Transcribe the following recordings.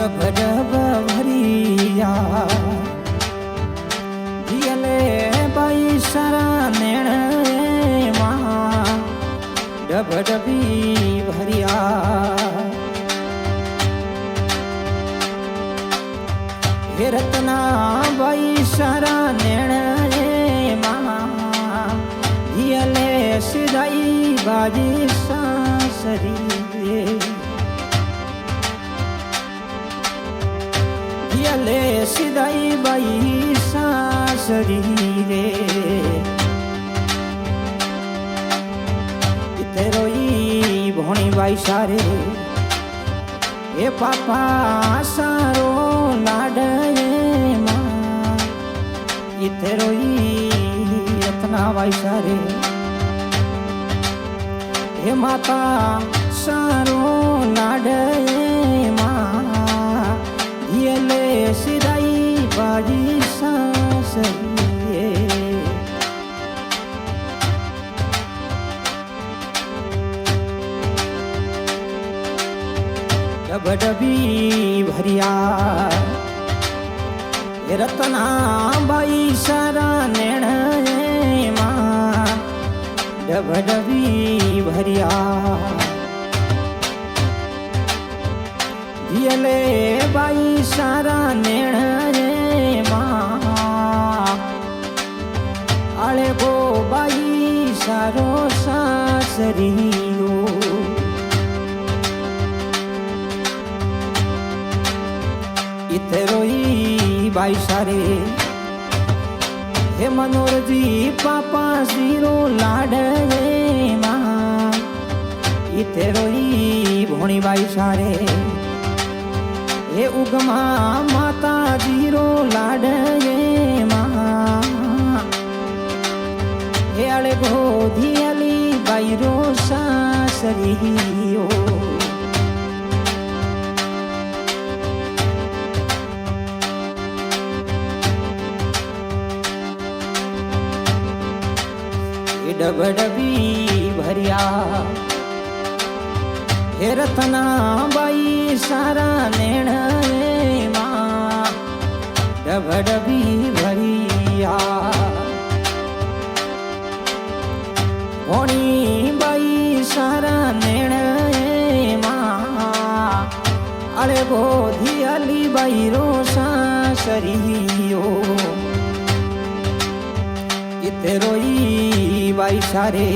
ડબ ડબ ભરિયા દિયલે બાઈ સારા નેણ માં ડબ ડબી ભરિયા હે રત્ના બાઈ સારા નેણ માં દિયલે સિદાઈ બાજી સાસરી લે સિદાઈ બાઈ સાસરી રે તેરોઈ ભોણી બાઈ સારે એ પાપા સારો લાડ માં તેરોઈ રત્ના બાઈ સારે હે માતા સારો લાડ લે સિદાઈ બાજી સાસરીએ ડબ ડબી ભરિયા એ રત્ના બાઈ સારા નેણ માં ડબ ડબી ભરિયા દિયલે બાઈ સારા નેણ માં આળે ગો બાઈ સારો સાસરીઓ ઇતરોઈ બાઈ સારે હે મનોરજી પાપા ઝીરો લાડ માં ઇતરોઈ ભોણી બાઈ સારે એ ઉગમા માતા જીરો લાડ માં એ અળે ગોધી અલી બાઈરો સાસરીઓ એ ડબ ડબી ભરિયા હે રત્ના બાઈ સારા નેણ માં ડબ ડબી ભરિયા ભોણી બાઈ સારા નેણ માં અળે બોધી અલી બાઈ રો સાસરીઓ ઇતરોઈ બાઈ સારે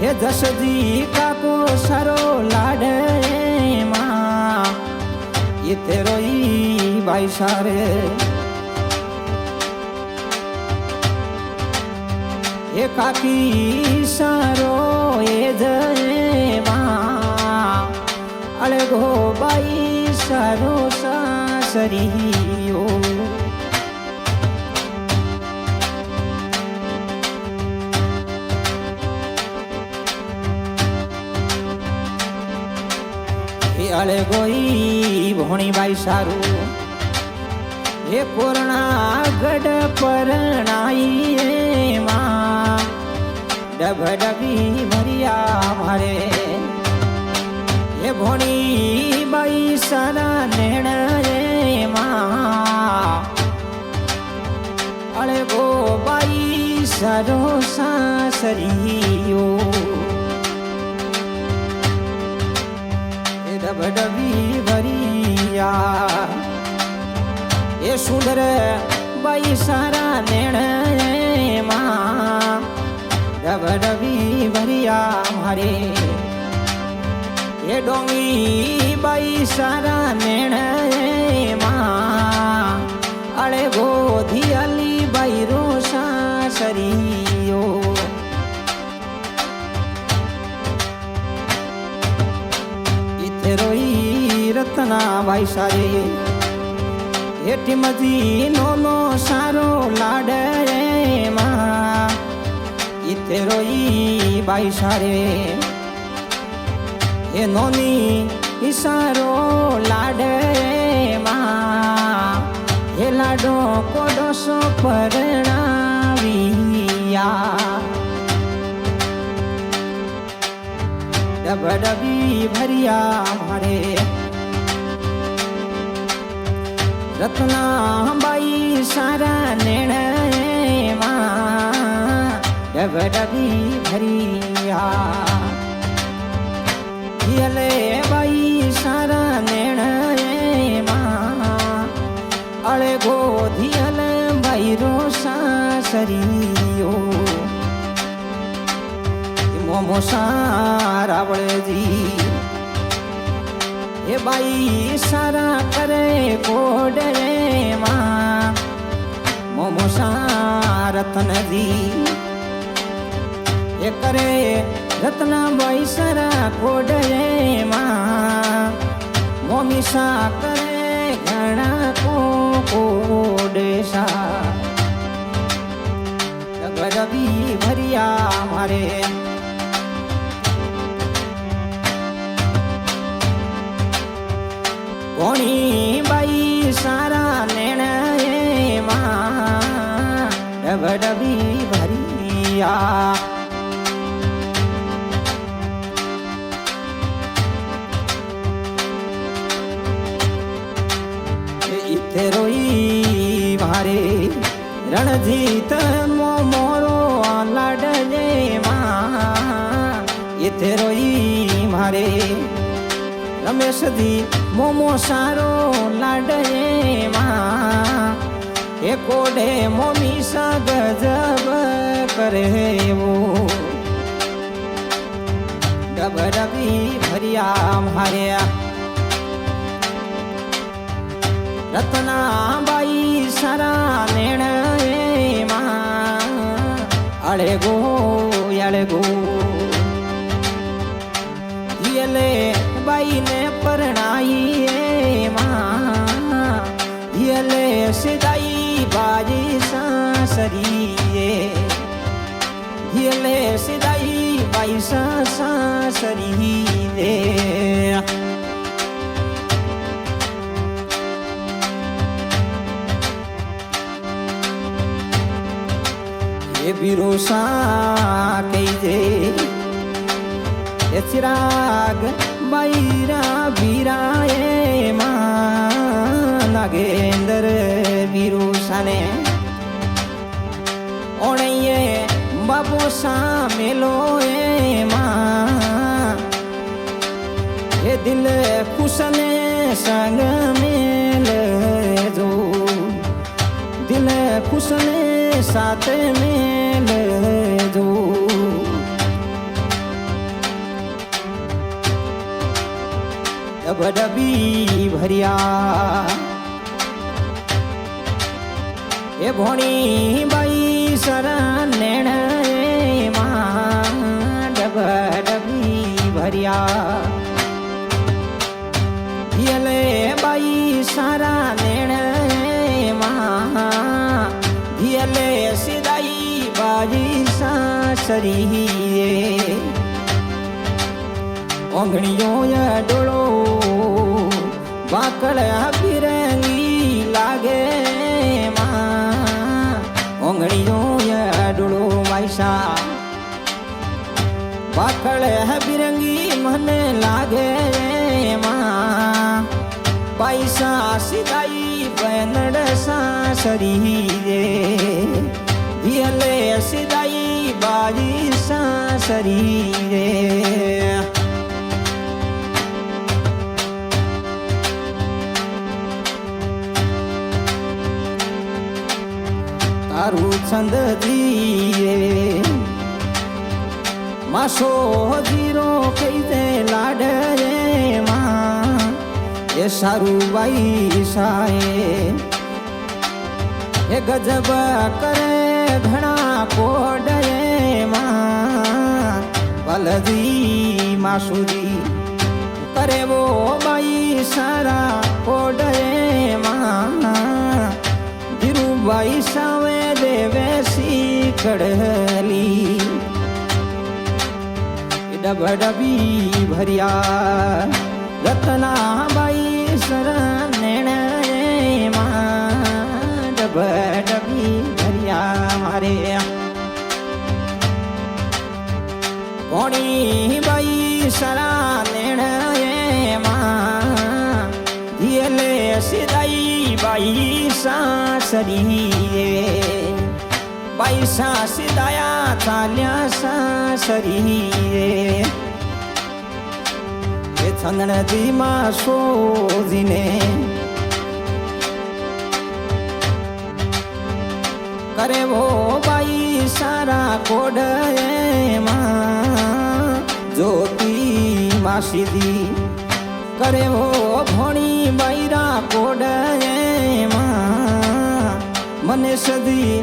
હે દસજી કાકો સારો લાડ માં ઇતરોઈ બાઈ સારે હે કાકી સારો એ જય માં અળે ગો બાઈ સારો સાસરીઓ અળે ગોઈ ભોણી બાઈ સારું એ પૂર્ણા ગઢ પરણાઈ માં ડબ ડબી ભરિયા મારે એ ભોણી બાઈ સારા નેણ માં અળે ગો બાઈ સારો સાસરીઓ ડબ ડબી ભરિયા એ સુંદર બાઈ સારા નેણ માં ડબ ડબી ભરિયા મારે એ ડોંગી બાઈ સારા નેણ માં અળે ગોધી અલી બાઈ રો સાસરીઓ રોઈ રત્ના બાઈ સારે હેઠી મજી નો સારો લાડ માં ઇતરોઈ બાઈ સારે એ નોની સારો લાડ માં એ લાડો કોડોસો પરણાવિયા ડબ ડબી ભરિયા મારે રત્નાબાઈ સારા નિર્ણયમાં ડબડબી ભર્યા યલે બાઈ સારા નિર્ણયમાં અળે ગોધિયલ બાઈ રો સાસરીઓ મોમો સારા વળજી એ બાઈ સારા કરે કોડરે માં મોમો રતનજી એ કરે રત્નાબાઈ સારા કોડરે માં મોમી સા કરે ઘણા કોડેસા ગરબી ભર્યા મારે કોણી બાઈ સારા નિર્ણયમાં ડબડબી ભર્યા ઇથે રોઈ મારે રણજીત મોરો લાડજે માં ઇથે રોઈ મારે રમેશજી મોમો સારો લાડે માં એ કોડે મોમી સા ગજબ કરે વો ડબડબી ભર્યા મારે રત્નાબાઈ સારા નિર્ણયમાં અળે ગો યલે બાઈ ને પરણાઈ માં યલે સિદાઈ બાજી સાસરીએ યલે સિદાઈ બાઈ સાસરી દે એ બિરોસા કઈ દે એ ચિરાગ બાઈરા બીરાએ માં નાગેન્દર બિરોસાને ઓણઈએ બાબો સામેલો એ માં એ દિલ ખુશને સંગ મેલ જો દિલ ખુશને સાથ મેલ જો ડબડબી ભર્યા એ ભોણી બાઈ સરા નિર્ણયમાં ડબડબી ભર્યા યલે બાઈ સારા નિર્ણયમાં યલે સિદાઈ બાજી સાસરીએ ઓંગણીઓ ડોળો વાકળ બિરંગી લાગે માં ઓંગણીઓ ડોળો વાયસા વાકળ બિરંગી મને લાગે માં પૈસા સિદાઈ બેનડ સાસરી રે યલે સિદાઈ બાજી સાસરી રે તારું છંદ દીએ માસો જીરો કઈ દે લાડે માં એ સારું બાઈ સાએ એ ગજબ કરે ઘણા કોડે માં વલજી માસુજી કરે વો બાઈ સારા કોડે માં ધીરુભાઈ સાવે દેવે શીખડલી ડબડબી ભર્યા રત્નાબાઈ સરા નિર્ણયમાં ડબડબી ભર્યા મારે કોણી બાઈ સરા નિર્ણયમાં યલે સિદાઈ બાઈ સાસરીએ પૈસા સીધાયા ચાલ્યા સાસરીએ એ છંદણજીમાં શોધીને કરે વો બાઈ સારા કોડમાં જ્યોતિ માં સીધી કરે વો ભણી બૈરા કોડમાં મને સદી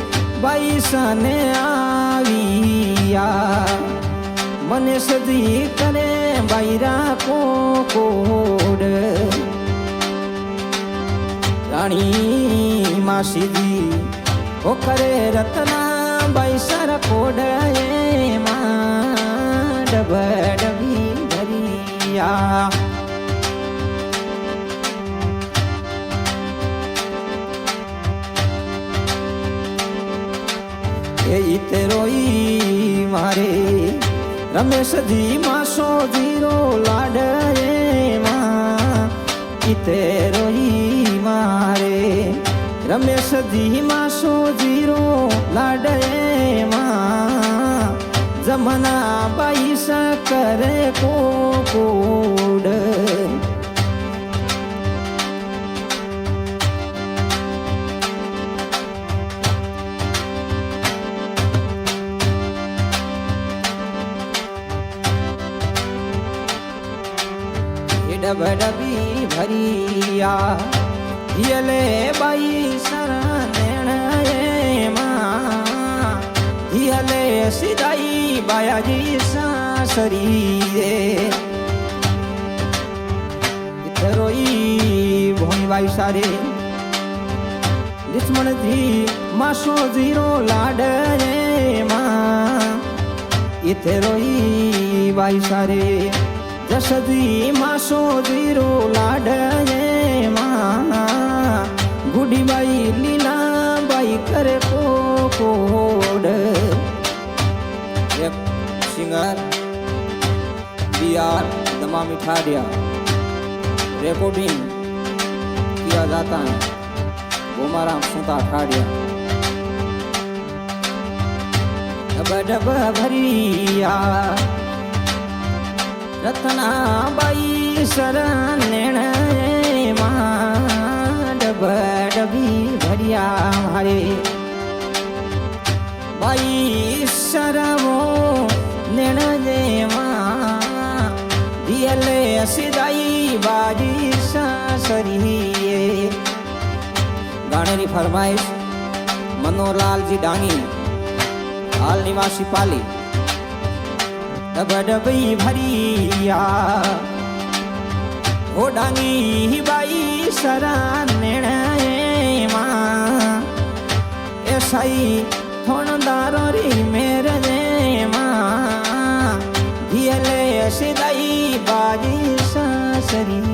બાઈ સાને આવ્યા મને સદી કરે બૈરા કોડ રાણી માં સીધી ઓ કરે રત્ના બાઈ સર કોડ એમાં ડબડબી ભરિયા એ ઈતરોઈ મારે રમેશજી માસો જીરો લાડ એમાં ઈતરોઈ મારે રમેશજી માસો જીરો લાડેમાં જમના બાઈ કરે કોડ ડબડબી ભરિયા યલે બાઈ શરણ એમાં યલે સીધાઈ બાયાજી સાસરીએ ઇતરોઈ ભોણી બાઈ સારે લક્ષ્મણજી માસો જીરો લાડ એમાં ઇતરોઈ બાઈ સારે જસદી માસો જીરો લાડ એમાં ગુડીબાઈ લીલાબાઈ કરે કોડ एक सिंगर बिहार दमामी ठाडिया रिकॉर्डिंग किया जाता है गोमाराम सुता ठाडिया डब डब भरिया रत्ना बाई शरण માં ડબડબી ભરિયા મારે બાઈ સરવો નેણજેમાં દિયલે સીધાઈ બાજી સાસરીએ ગાણેની ફરમાઈશ મનોલાલજી ડાંગી હાલ નિવાસી પાલી ડબડબી ભરિયા ઓ ડાંગી બાઈ શરણ એ સાઈ થોણદારો રી મેરજે માં ધિયલે સીધાઈ બાજી સાસરી